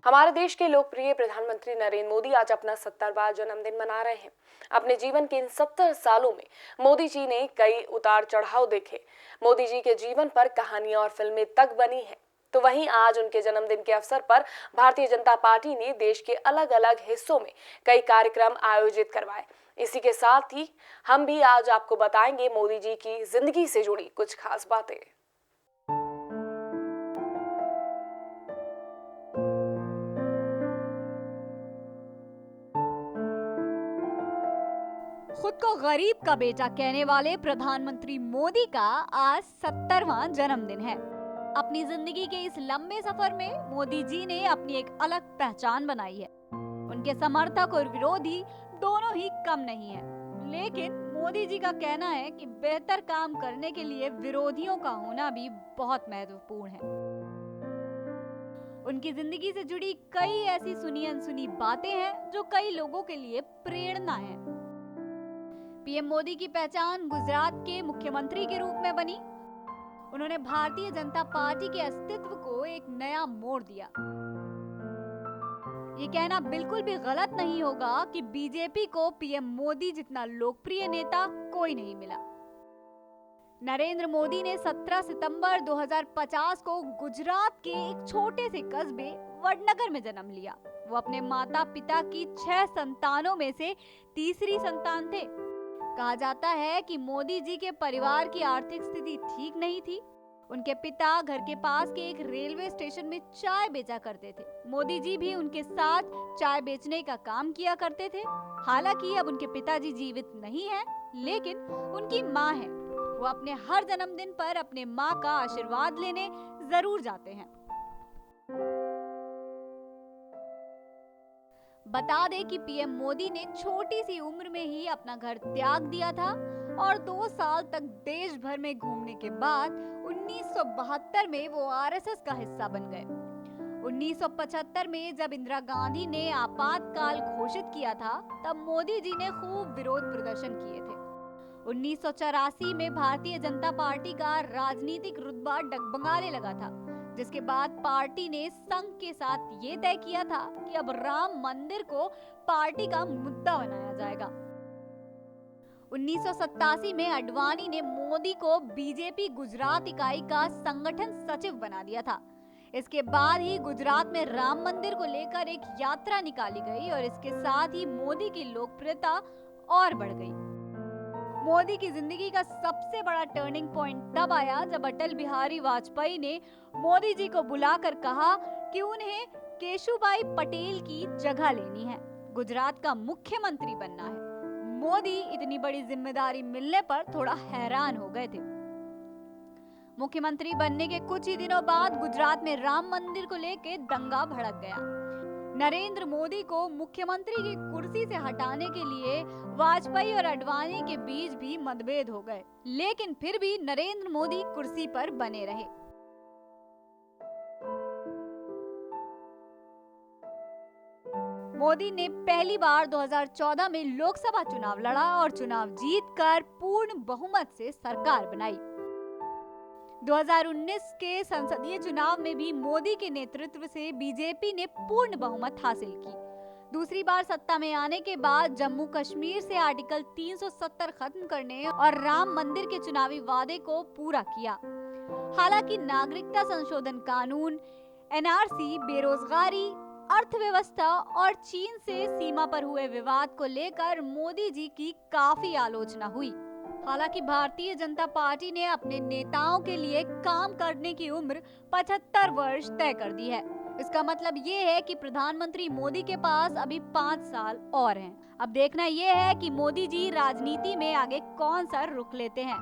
हमारे देश के लोकप्रिय प्रधानमंत्री नरेंद्र मोदी आज अपना 70वां जन्मदिन मना रहे हैं। अपने जीवन के इन 70 सालों में मोदी जी ने कई उतार चढ़ाव देखे। मोदी जी के जीवन पर कहानियां और फिल्में तक बनी हैं। तो वहीं आज उनके जन्मदिन के अवसर पर भारतीय जनता पार्टी ने देश के अलग अलग हिस्सों में कई कार्यक्रम आयोजित करवाए। इसी के साथ ही हम भी आज आपको बताएंगे मोदी जी की जिंदगी से जुड़ी कुछ खास बातें। खुद को गरीब का बेटा कहने वाले प्रधानमंत्री मोदी का आज 70वां जन्मदिन है। अपनी जिंदगी के इस लंबे सफर में मोदी जी ने अपनी एक अलग पहचान बनाई है। उनके समर्थक और विरोधी दोनों ही कम नहीं है, लेकिन मोदी जी का कहना है कि बेहतर काम करने के लिए विरोधियों का होना भी बहुत महत्वपूर्ण है। उनकी जिंदगी से जुड़ी कई ऐसी सुनी अनसुनी बातें हैं जो कई लोगों के लिए प्रेरणा है। पीएम मोदी की पहचान गुजरात के मुख्यमंत्री के रूप में बनी। उन्होंने भारतीय जनता पार्टी के अस्तित्व को एक नया मोड़ दिया। ये कहना बिल्कुल भी गलत नहीं होगा कि बीजेपी को पीएम मोदी जितना लोकप्रिय नेता कोई नहीं मिला। नरेंद्र मोदी ने 17 सितंबर 2050 को गुजरात के एक छोटे से कस्बे वडनगर में जन्म लिया। वो अपने माता पिता की 6 संतानों में से तीसरी संतान थे। कहा जाता है कि मोदी जी के परिवार की आर्थिक स्थिति ठीक नहीं थी। उनके पिता घर के पास के एक रेलवे स्टेशन में चाय बेचा करते थे। मोदी जी भी उनके साथ चाय बेचने का काम किया करते थे। हालांकि अब उनके पिताजी जीवित नहीं हैं, लेकिन उनकी माँ है। वो अपने हर जन्मदिन पर अपने माँ का आशीर्वाद लेने जरूर जाते हैं। बता दें कि पीएम मोदी ने छोटी सी उम्र में ही अपना घर त्याग दिया था और 2 साल तक देश भर में घूमने के बाद 1972 में वो आरएसएस का हिस्सा बन गए। 1975 में जब इंदिरा गांधी ने आपातकाल घोषित किया था, तब मोदी जी ने खूब विरोध प्रदर्शन किए थे। 1984 में भारतीय जनता पार्टी का राजनीतिक रुतबा डगमगाने लगा था, जिसके बाद पार्टी ने संघ के साथ ये तय किया था कि अब राम मंदिर को पार्टी का मुद्दा बनाया जाएगा। 1987 में अडवाणी ने मोदी को बीजेपी गुजरात इकाई का संगठन सचिव बना दिया था। इसके बाद ही गुजरात में राम मंदिर को लेकर एक यात्रा निकाली गई और इसके साथ ही मोदी की लोकप्रियता और बढ़ गई। मोदी की जिंदगी का सबसे बड़ा टर्निंग पॉइंट तब आया जब अटल बिहारी वाजपेयी ने मोदी जी को बुलाकर कहा कि उन्हें केशुभाई पटेल की जगह लेनी है, गुजरात का मुख्यमंत्री बनना है। मोदी इतनी बड़ी जिम्मेदारी मिलने पर थोड़ा हैरान हो गए थे। मुख्यमंत्री बनने के कुछ ही दिनों बाद गुजरात में राम मंदिर को लेकर दंगा भड़क गया। नरेंद्र मोदी को मुख्यमंत्री की कुर्सी से हटाने के लिए वाजपेयी और अडवाणी के बीच भी मतभेद हो गए, लेकिन फिर भी नरेंद्र मोदी कुर्सी पर बने रहे। मोदी ने पहली बार 2014 में लोकसभा चुनाव लड़ा और चुनाव जीतकर पूर्ण बहुमत से सरकार बनाई। 2019 के संसदीय चुनाव में भी मोदी के नेतृत्व से बीजेपी ने पूर्ण बहुमत हासिल की। दूसरी बार सत्ता में आने के बाद जम्मू कश्मीर से आर्टिकल 370 खत्म करने और राम मंदिर के चुनावी वादे को पूरा किया। हालांकि नागरिकता संशोधन कानून, एनआरसी, बेरोजगारी, अर्थव्यवस्था और चीन से सीमा पर हुए विवाद को लेकर मोदी जी की काफी आलोचना हुई। हालांकि भारतीय जनता पार्टी ने अपने नेताओं के लिए काम करने की उम्र 75 वर्ष तय कर दी है। इसका मतलब ये है कि प्रधानमंत्री मोदी के पास अभी 5 साल और हैं। अब देखना ये है कि मोदी जी राजनीति में आगे कौन सा रुख लेते हैं।